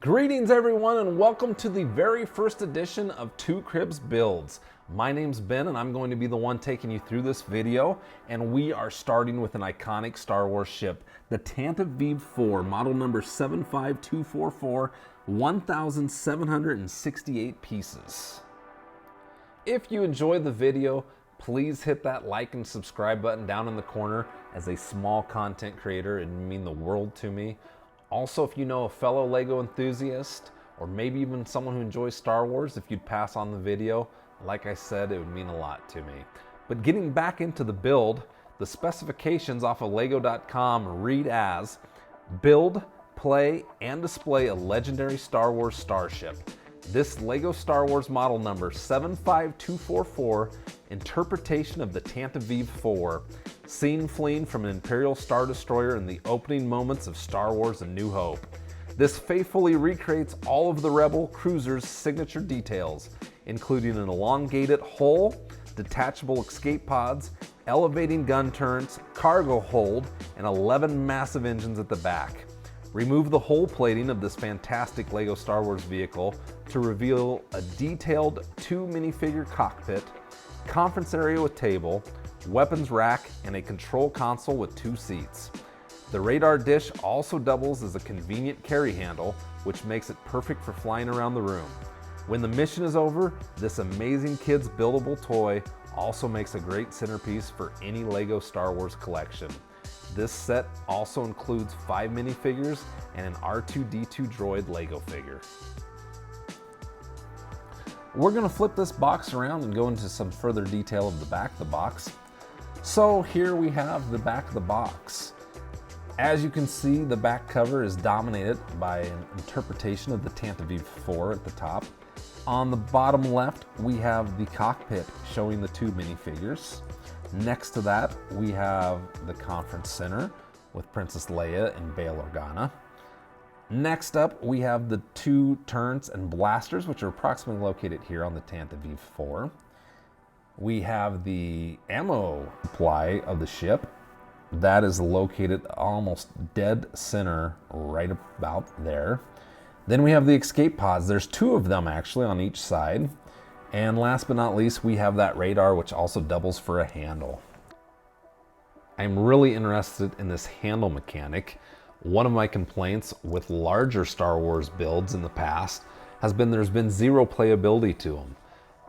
Greetings everyone and welcome to the very first edition of Two Cribs Builds. My name's Ben and I'm going to be the one taking you through this video, and we are starting with an iconic Star Wars ship, the Tantive IV, model number 75244, 1,768 pieces. If you enjoyed the video, please hit that like and subscribe button down in the corner. As a small content creator, it would mean the world to me. Also, if you know a fellow Lego enthusiast, or maybe even someone who enjoys Star Wars, if you'd pass on the video, like I said, it would mean a lot to me. But getting back into the build, the specifications off of Lego.com read as: build, play, and display a legendary Star Wars starship. This Lego Star Wars model number 75244, interpretation of the Tantive IV, seen fleeing from an Imperial Star Destroyer in the opening moments of Star Wars A New Hope. This faithfully recreates all of the Rebel cruiser's signature details, including an elongated hull, detachable escape pods, elevating gun turrets, cargo hold, and 11 massive engines at the back. Remove the hull plating of this fantastic Lego Star Wars vehicle to reveal a detailed 2 minifigure cockpit, conference area with table, weapons rack, and a control console with 2 seats. The radar dish also doubles as a convenient carry handle, which makes it perfect for flying around the room. When the mission is over, this amazing kids buildable toy also makes a great centerpiece for any Lego Star Wars collection. This set also includes 5 minifigures and an R2-D2 droid Lego figure. We're going to flip this box around and go into some further detail of the back of the box. So here we have the back of the box. As you can see, the back cover is dominated by an interpretation of the Tantive IV at the top. On the bottom left, we have the cockpit showing the 2 minifigures. Next to that, we have the conference center with Princess Leia and Bail Organa. Next up, we have the 2 turrets and blasters, which are approximately located here on the Tantive IV. We have the ammo supply of the ship. That is located almost dead center, right about there. Then we have the escape pods. There's 2 of them actually on each side. And last but not least, we have that radar, which also doubles for a handle. I'm really interested in this handle mechanic. One of my complaints with larger Star Wars builds in the past has been there's been zero playability to them.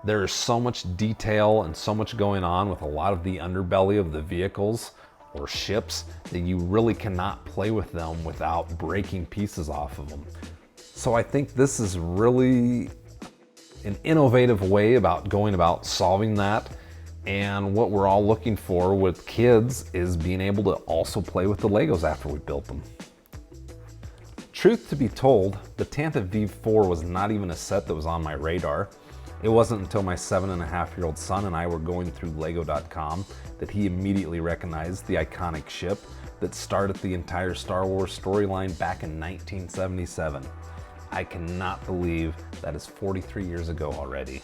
There is so much detail and so much going on with a lot of the underbelly of the vehicles or ships that you really cannot play with them without breaking pieces off of them. So I think this is really an innovative way about going about solving that, and what we're all looking for with kids is being able to also play with the Legos after we built them. Truth to be told, the Tantive IV was not even a set that was on my radar. It wasn't until my 7.5-year-old son and I were going through Lego.com that he immediately recognized the iconic ship that started the entire Star Wars storyline back in 1977. I cannot believe that is 43 years ago already.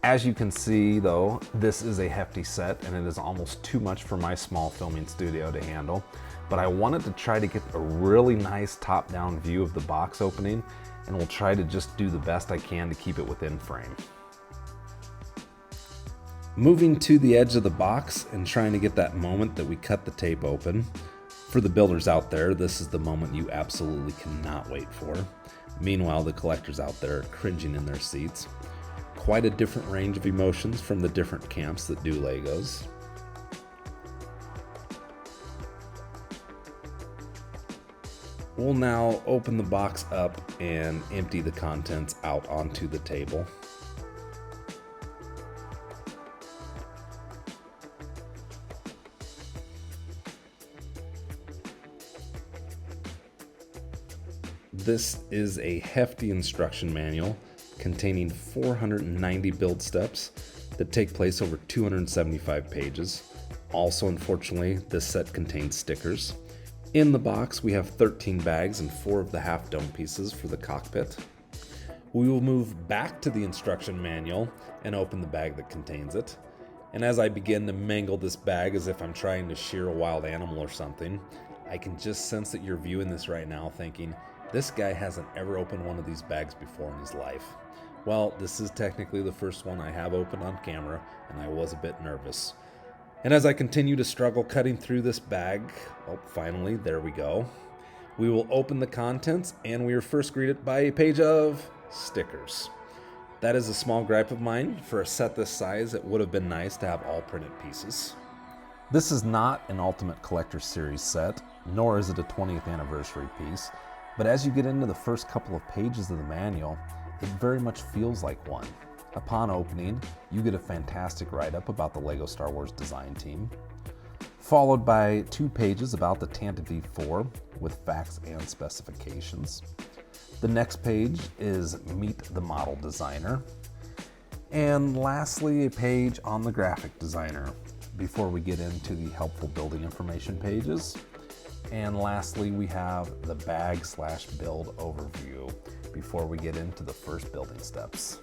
As you can see though, this is a hefty set and it is almost too much for my small filming studio to handle, but I wanted to try to get a really nice top-down view of the box opening, and we'll try to just do the best I can to keep it within frame. Moving to the edge of the box and trying to get that moment that we cut the tape open. For the builders out there, this is the moment you absolutely cannot wait for. Meanwhile, the collectors out there are cringing in their seats. Quite a different range of emotions from the different camps that do Legos. We'll now open the box up and empty the contents out onto the table. This is a hefty instruction manual containing 490 build steps that take place over 275 pages. Also, unfortunately, this set contains stickers. In the box, we have 13 bags and 4 of the half dome pieces for the cockpit. We will move back to the instruction manual and open the bag that contains it. And as I begin to mangle this bag as if I'm trying to shear a wild animal or something, I can just sense that you're viewing this right now thinking, This guy hasn't ever opened one of these bags before in his life. Well, this is technically the first one I have opened on camera, and I was a bit nervous. And as I continue to struggle cutting through this bag, well, finally, there we go. We will open the contents, and we are first greeted by a page of stickers. That is a small gripe of mine. For a set this size, it would have been nice to have all printed pieces. This is not an Ultimate Collector Series set, nor is it a 20th anniversary piece, but as you get into the first couple of pages of the manual, it very much feels like one. Upon opening, you get a fantastic write-up about the LEGO Star Wars design team, followed by 2 pages about the Tantive IV with facts and specifications. The next page is Meet the Model Designer, and lastly, a page on the graphic designer before we get into the helpful building information pages. And lastly, we have the bag/build overview before we get into the first building steps.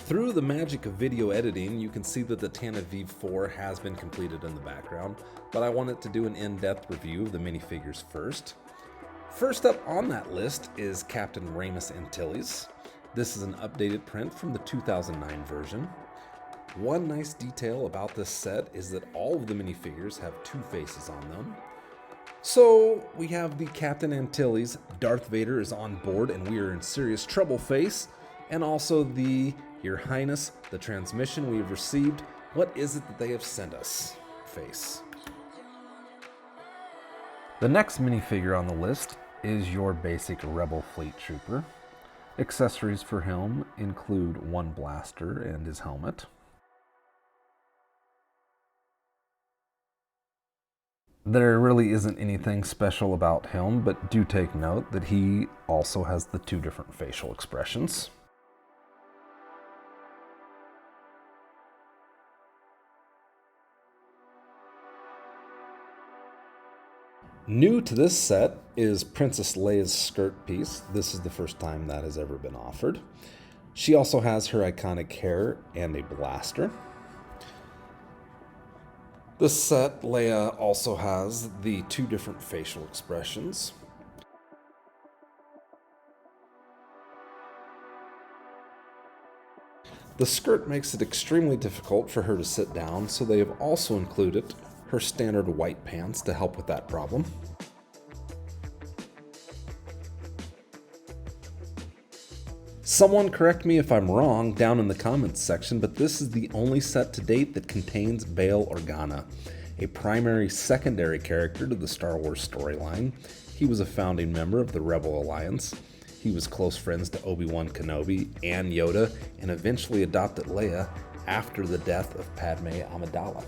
Through the magic of video editing, you can see that the Tantive IV has been completed in the background, but I wanted to do an in-depth review of the minifigures first. First up on that list is Captain Ramus Antilles. This is an updated print from the 2009 version. One nice detail about this set is that all of the minifigures have 2 faces on them. So we have the Captain Antilles, Darth Vader is on board and we are in serious trouble face, and also the Your Highness, the transmission we have received, what is it that they have sent us face. The next minifigure on the list is your basic Rebel Fleet Trooper. Accessories for him include 1 blaster and his helmet. There really isn't anything special about him, but do take note that he also has the 2 different facial expressions. New to this set is Princess Leia's skirt piece. This is the first time that has ever been offered. She also has her iconic hair and a blaster. This set, Leia also has the 2 different facial expressions. The skirt makes it extremely difficult for her to sit down, so they have also included her standard white pants to help with that problem. Someone correct me if I'm wrong down in the comments section, but this is the only set to date that contains Bail Organa, a primary secondary character to the Star Wars storyline. He was a founding member of the Rebel Alliance. He was close friends to Obi-Wan Kenobi and Yoda, and eventually adopted Leia after the death of Padme Amidala.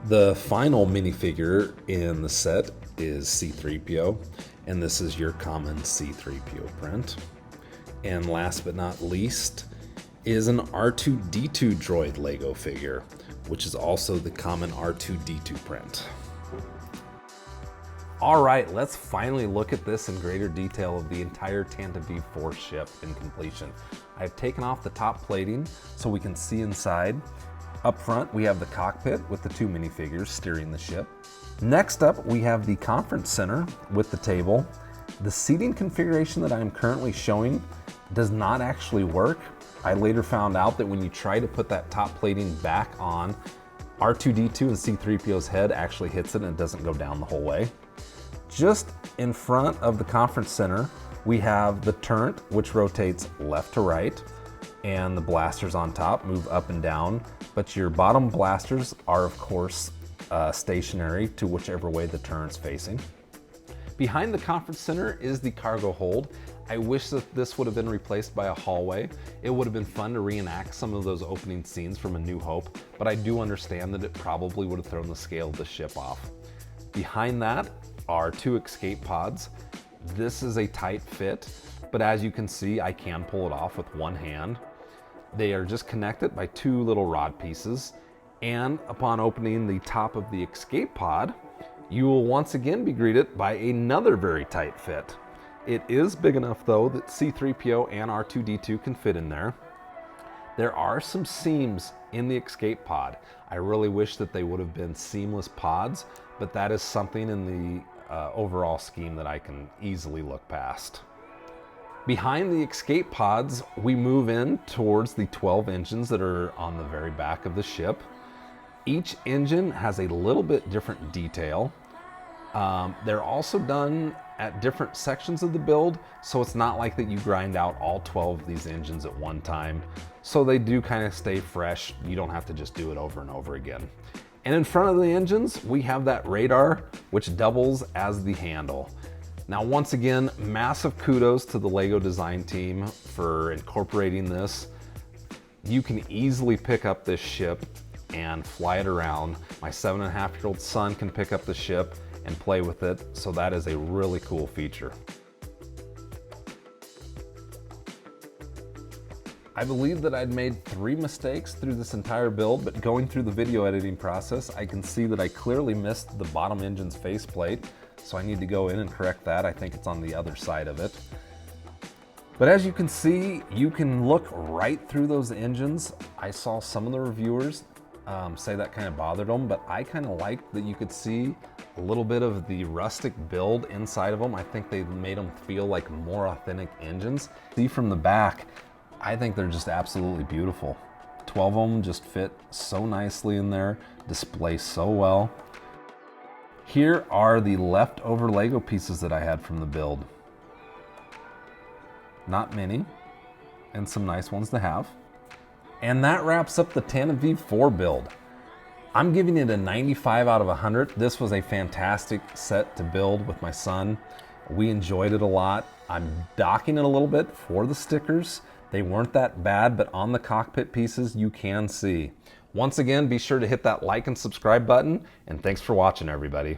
The final minifigure in the set is C-3PO, and this is your common C-3PO print. And last but not least is an R2-D2 droid Lego figure, which is also the common R2-D2 print. All right, let's finally look at this in greater detail of the entire Tantive IV ship in completion. I've taken off the top plating so we can see inside. Up front, we have the cockpit with the 2 minifigures steering the ship. Next up, we have the conference center with the table. The seating configuration that I am currently showing does not actually work. I later found out that when you try to put that top plating back on, R2-D2 and C-3PO's head actually hits it and it doesn't go down the whole way. Just in front of the conference center, we have the turret, which rotates left to right, and the blasters on top move up and down, but your bottom blasters are of course stationary to whichever way the turret's facing. Behind the conference center is the cargo hold. I wish that this would have been replaced by a hallway. It would have been fun to reenact some of those opening scenes from A New Hope, but I do understand that it probably would have thrown the scale of the ship off. Behind that are 2 escape pods. This is a tight fit, but as you can see, I can pull it off with 1 hand. They are just connected by 2 little rod pieces, and upon opening the top of the escape pod, You will once again be greeted by another very tight fit. It is big enough though that C-3PO and R2-D2 can fit in there. There are some seams in the escape pod. I really wish that they would have been seamless pods, but that is something in the overall scheme that I can easily look past. Behind the escape pods, we move in towards the 12 engines that are on the very back of the ship. Each engine has a little bit different detail. They're also done at different sections of the build, so it's not like that you grind out all 12 of these engines at one time. So they do kind of stay fresh. You don't have to just do it over and over again. And in front of the engines, we have that radar, which doubles as the handle. Now, once again, massive kudos to the LEGO design team for incorporating this. You can easily pick up this ship and fly it around. My 7.5-year-old son can pick up the ship and play with it, so that is a really cool feature. I believe that I'd made 3 mistakes through this entire build, but going through the video editing process, I can see that I clearly missed the bottom engine's faceplate, so I need to go in and correct that. I think it's on the other side of it. But as you can see, you can look right through those engines. I saw some of the reviewers say that kind of bothered them, but I kind of liked that you could see a little bit of the rustic build inside of them. I think they made them feel like more authentic engines. See from the back, I think they're just absolutely beautiful. 12 of them just fit so nicely in there, display so well. Here are the leftover LEGO pieces that I had from the build. Not many, and some nice ones to have. And that wraps up the Tantive IV build. I'm giving it a 95 out of 100. This was a fantastic set to build with my son. We enjoyed it a lot. I'm docking it a little bit for the stickers. They weren't that bad, but on the cockpit pieces, you can see. Once again, be sure to hit that like and subscribe button, and thanks for watching, everybody.